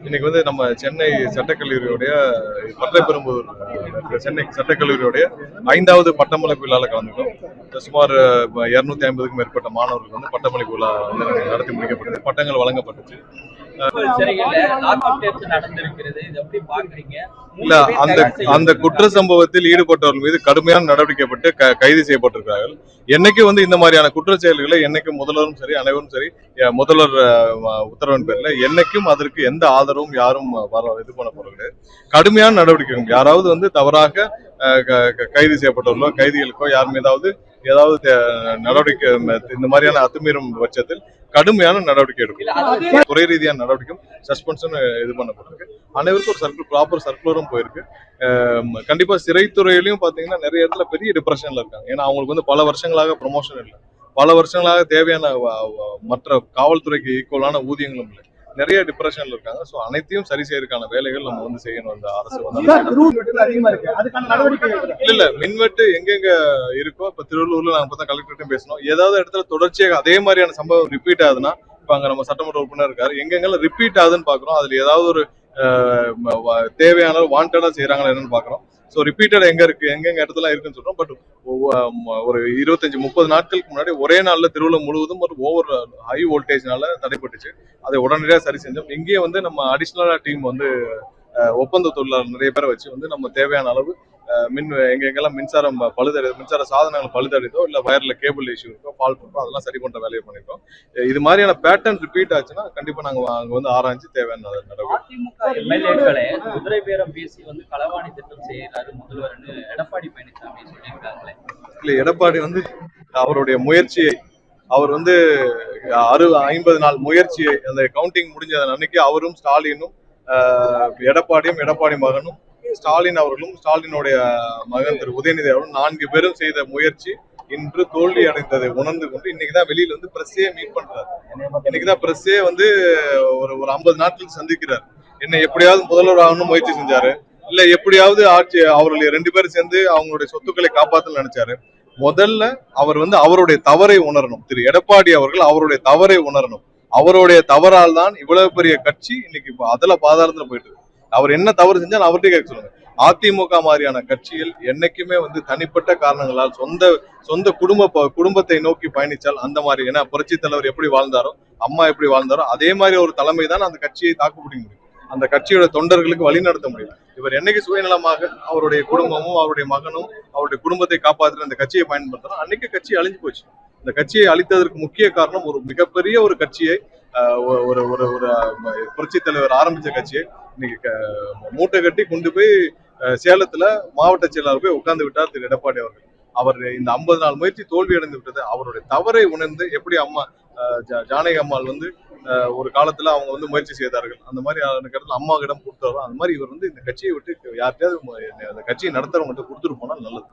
இன்னைக்கு வந்து நம்ம சென்னை சட்டக்கல்லூரியுடைய பட்டப்பெரும்பூர் சென்னை சட்டக்கல்லூரியுடைய 5வது பட்டமளிப்பு விழாவில் கலந்துட்டோம். சுமார் 250க்கும் மேற்பட்ட மாணவர்கள் வந்து பட்டமளிப்பு விழா வந்து நடத்தி முடிக்கப்பட்டது. பட்டங்கள் வழங்கப்பட்டுச்சு. இல்ல, அந்த குற்ற சம்பவத்தில் ஈடுபட்டவர்கள் மீது கடுமையான நடவடிக்கைப்பட்டு கைது செய்யப்பட்டிருக்கிறார்கள். என்னைக்கு வந்து இந்த மாதிரியான குற்ற செயல்களை என்னைக்கும் முதல்வரும் சரி அனைவரும் சரி முதல்வர் உத்தரவின் பேர்ல என்னைக்கும் அதற்கு எந்த ஆதரவும் யாரும் இது பண்ண போறது. கடுமையான நடவடிக்கை யாராவது வந்து தவறாக கைது செய்யப்பட்டவர்களோ கைதிகளுக்கோ யார் மீதாவது ஏதாவது நடவடிக்கை இந்த மாதிரியான அத்துமீறும் பட்சத்தில் கடுமையான நடவடிக்கை எடுக்கும். துறை ரீதியான நடவடிக்கையும் சஸ்பென்ஷன் இது பண்ணப்பட்டிருக்கு. அனைவருக்கும் ஒரு ப்ராப்பர் சர்க்குலரும் போயிருக்கு. கண்டிப்பா சிறைத்துறையிலையும் பாத்தீங்கன்னா நிறைய இடத்துல பெரிய டிப்ரெஷன்ல இருக்காங்க. ஏன்னா அவங்களுக்கு வந்து பல வருஷங்களாக ப்ரமோஷன் இல்லை, பல வருஷங்களாக தேவையான மற்ற காவல்துறைக்கு ஈக்குவலான ஊதியங்களும் இல்லை, நிறைய டிப்ரெஷன்ல இருக்காங்க. சோ அனைத்தையும் சரி செய்யறதுக்கான வேலைகள் நம்ம வந்து செய்யணும். அந்த அரசு இல்ல மின்வெட்டு எங்கெங்க இருக்கோ, இப்ப திருவள்ளூர்ல நாங்க பார்த்தா கலெக்டர்கிட்ட பேசணும். ஏதாவது இடத்துல தொடர்ச்சியாக அதே மாதிரியான சம்பவம் ரிப்பீட் ஆகுதுன்னா, இப்ப அங்க நம்ம சட்டமன்ற உறுப்பினர் இருக்காரு, எங்கெங்கெல்லாம் ரிப்பீட் ஆகுதுன்னு பாக்குறோம். அதுல ஏதாவது ஒரு தேவையான வாண்டடா செய்யறாங்களா என்னன்னு பாக்குறோம். ஸோ ரிப்பீட்டட் எங்க இருக்கு, எங்கெங்க இடத்துல இருக்குன்னு சொல்றோம். பட் ஒரு 25-30 நாட்களுக்கு முன்னாடி ஒரே நாள்ல திருவள்ளூர் முழுவதும் ஒரு ஓவர் ஹை வோல்டேஜ்னால தடைப்பட்டுச்சு. அதை உடனடியாக சரி செஞ்சோம். இங்கேயே வந்து நம்ம அடிஷனலா டீம் வந்து ஒப்பந்த தொழிலாளர் நிறைய பேரை வச்சு வந்து நம்ம தேவையான அளவு எங்கெங்கெல்லாம் மின்சாரம் மின்சார சாதனங்கள் பழுதடைதோ இல்ல வயர்ல கேபிள் இஷ்யூ இருக்கோ, ஃபால்ட் இருக்கோ, அதெல்லாம் சரி பண்ற வேலையை பண்ணிருக்கோம். இது மாதிரியான பேட்டர்ன் ரிப்பீட் ஆச்சுன்னா கண்டிப்பா நாங்க அங்க வந்து ஆராய்ச்சி தேவையான நடவடிக்கை. குதிரை பேரம் பேசி வந்து களவாணி திட்டம் செய்யறாரு முதல்வர் எடப்பாடி பழனிசாமி சொல்லியிருக்காங்களே. இல்ல, எடப்பாடி வந்து அவருடைய முயற்சியை அவர் வந்து 50 நாள் முயற்சியை அந்த கவுண்டிங் முடிஞ்சதன் அன்னைக்கு அவரும் ஸ்டாலினும் எடப்பாடியும் எடப்பாடி மகனும் ஸ்டாலின் அவர்களும் ஸ்டாலினுடைய மகன் திரு உதயநிதி அவர்களும் 4 பேரும் செய்த முயற்சி இன்று தோல்வி அடைந்ததை உணர்ந்து கொண்டு இன்னைக்குதான் வெளியில வந்து பிரஸ்ஸே மீட் பண்றாரு. இன்னைக்குதான் பிரஸ்ஸே வந்து ஒரு 50 நாட்கள் சந்திக்கிறார். என்ன எப்படியாவது முதல்வர் ஆகணும் முயற்சி செஞ்சாரு, இல்ல எப்படியாவது ஆட்சி அவர்கள் 2 பேரும் சேர்ந்து அவங்களுடைய சொத்துக்களை காப்பாற்ற நினைச்சாரு. முதல்ல அவர் வந்து அவருடைய தவறை உணரணும். திரு எடப்பாடி அவர்கள் அவருடைய தவறை உணரணும். அவருடைய தவறால் தான் இவ்வளவு பெரிய கட்சி இன்னைக்கு அதுல பாதாளத்துல போயிட்டு இருக்கு. அவர் என்ன தவறு செஞ்சாலும் அவர்கிட்ட கேட்க சொல்லுங்க. அதிமுக மாதிரியான கட்சியில் என்னைக்குமே வந்து தனிப்பட்ட காரணங்களால் சொந்த குடும்பத்தை நோக்கி பயணிச்சால் அந்த மாதிரி, ஏன்னா புரட்சி தலைவர் எப்படி வாழ்ந்தாரோ, அம்மா எப்படி வாழ்ந்தாரோ அதே மாதிரி ஒரு தலைமை தான் அந்த கட்சியை தாக்குப்பிடிக்க முடியும், அந்த கட்சியோட தொண்டர்களுக்கு வழி நடத்த முடியும். இவர் என்னைக்கு சுயநலமாக அவருடைய குடும்பமும் அவருடைய மகனும் அவருடைய குடும்பத்தை காப்பாற்றுற அந்த கட்சியை பயன்படுத்தணும், அன்னைக்கு கட்சி அழிஞ்சு போச்சு. இந்த கட்சியை அழித்ததற்கு முக்கிய காரணம் ஒரு மிகப்பெரிய ஒரு கட்சியை ஒரு ஒரு ஒரு புரட்சி தலைவர் ஆரம்பிச்ச கட்சியை இன்னைக்கு மூட்டை கட்டி கொண்டு போய் சேலத்துல மாவட்ட செயலாளர் போய் உட்கார்ந்து விட்டார் திரு எடப்பாடி அவர்கள். அவர் இந்த 50 நாள் முயற்சி தோல்வி அடைந்து விட்டது. அவருடைய தவறை உணர்ந்து எப்படி அம்மா ஜானகி அம்மாள் வந்து ஒரு காலத்துல அவங்க வந்து முயற்சி செய்தார்கள், அந்த மாதிரி அம்மா கிடம் கொடுத்தாரோ அந்த மாதிரி இவர் வந்து இந்த கட்சியை விட்டு யார்கிட்டயாவது அந்த கட்சியை நடத்துறவங்க கொடுத்துட்டு போனால் நல்லது.